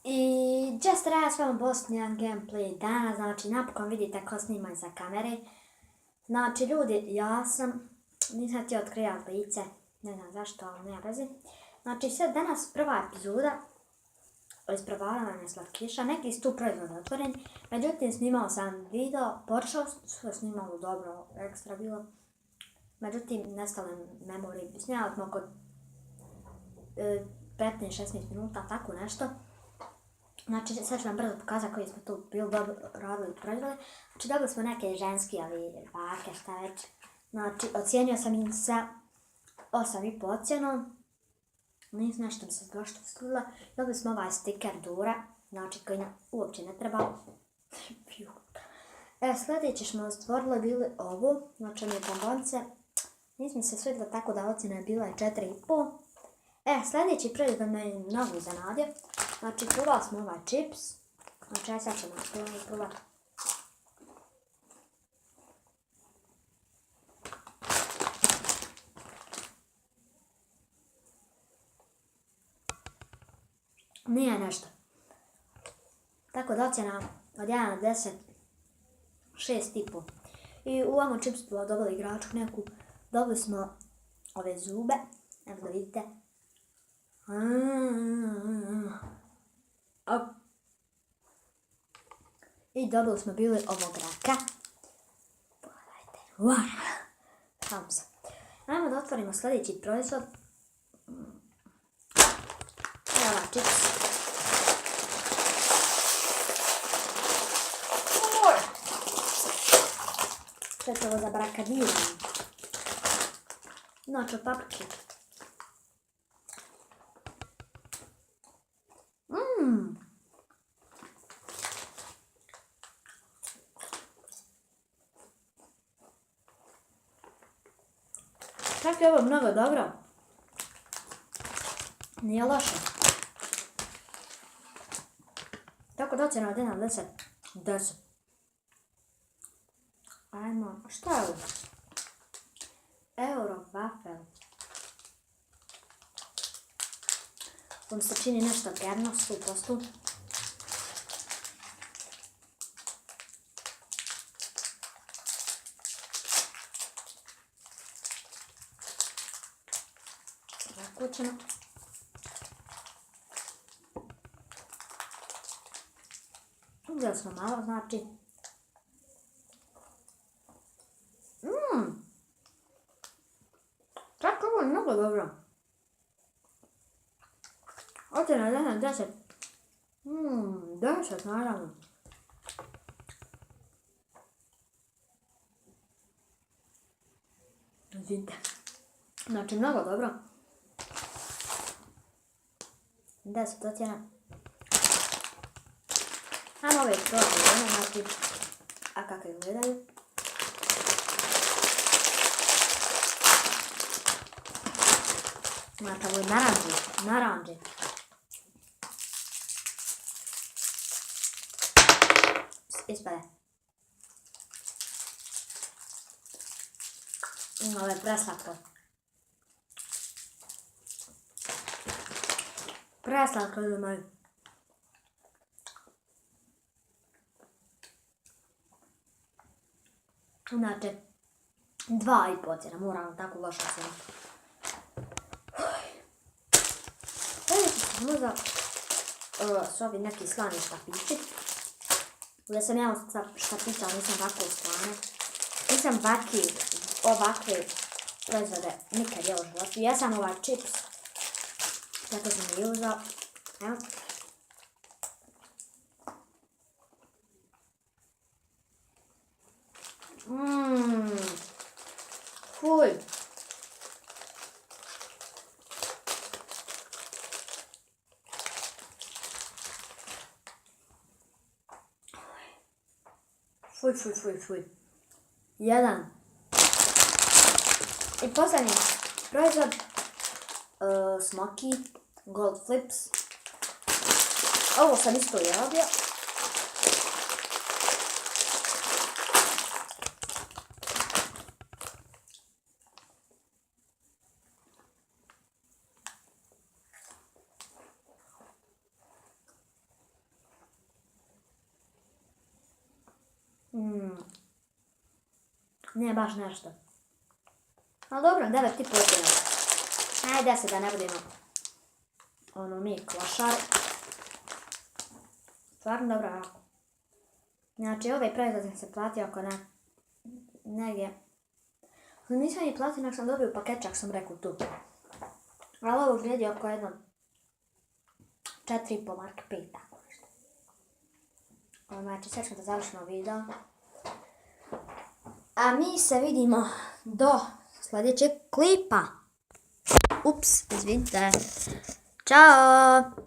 I just treba s vama Bosnian gameplay danas, znači napokon vidite ko snima iza kamere. Znači ljudi, ja nisam htio otkrijati lice, ne znam zašto, ali nema veze. Znači sad danas prva epizoda isprobavanja slatkiša, neki su tu proizvod otvoreni, međutim snimao sam video, počeo sve snimalo dobro, ekstra bilo. Međutim, nestale memorije, snimali smo oko 15-16 minuta, tako nešto. Znači, sad ću vam brzo pokazati koji smo tu bili dobro radili proizvode. Znači, dobili smo neke ženski, ali bake, šta već. Znači, ocijenio sam im sa 8,5 ocjenom. Nisam nešto mi se došto skudila. Dobili smo ovaj stiker Dura, znači koji nam uopće ne treba. Sljedeće smo stvorili bili ovu, znači one bombonce. Nisam se svidjela tako da ocjena je bila 4,5. Sljedeći proizvod me je mnogo iznenadio. Znači, probali smo ovaj čips. Znači, ja sad ćemo probati. Nije nešto. Tako da ocjena od 1 na 10, 6,5. I u ovom čipsu smo dobili igračku neku. Dobili smo ove zube. Evo da vidite. I dobili smo bili ovog raka. Pogledajte. Šalim se. Ajmo da otvorimo sljedeći proizvod. Evo ovaj čips. Što je to za barakadiranje? Znači od paprike. Čak je ovo mnogo dobro. Nije loše. Tako da ocjena od 1 na 10. 10. Ajmo, šta je ovo? Euro Waffle. To mi se čini nešto gerno, 100%. Zakućeno. Uzeli smo malo, znači. Čak ovo je mnogo dobro. Ocjena 1 na 10. 10 naravno. Vidite. Znači mnogo dobro. 10 ocjena. Ajmo ove probati, znači, a kako izgledaju. Znači, ovo je naranđe. Ispade. Ovo je preslatko. Preslatko, ljudi moji. Znači, 2,5 ocjena, moram tako loša ocjena. Sljedeći ću možda s ovi neki slani štapići. Uvijek sam ja štapića, ali nisam ovako slane. Nisam ovakve proizvode nikad jeo u životu. Ja sam ovaj čips. Zato sam ga uzao. Evo. Fuj. Fuj. 1. I posljednji proizvod. Smoky Gold Flips. Ovo sam isto radio. Nije baš nešto. Ali dobro, 9,5 kuna. Ajde 10 da ne budemo mi klošar. Stvarno dobro jako. Znači ovaj proizvod sam se platio oko negdje. Nisam ni platio, nek sam dobio pakečak, sam rekao tu. Ali ovo vrijedi oko jedno 4,5 marke, 5 tako nešto. Znači sve ćemo da završimo video. A mi se vidimo do sljedećeg klipa. Ups, izvinite. Ćao!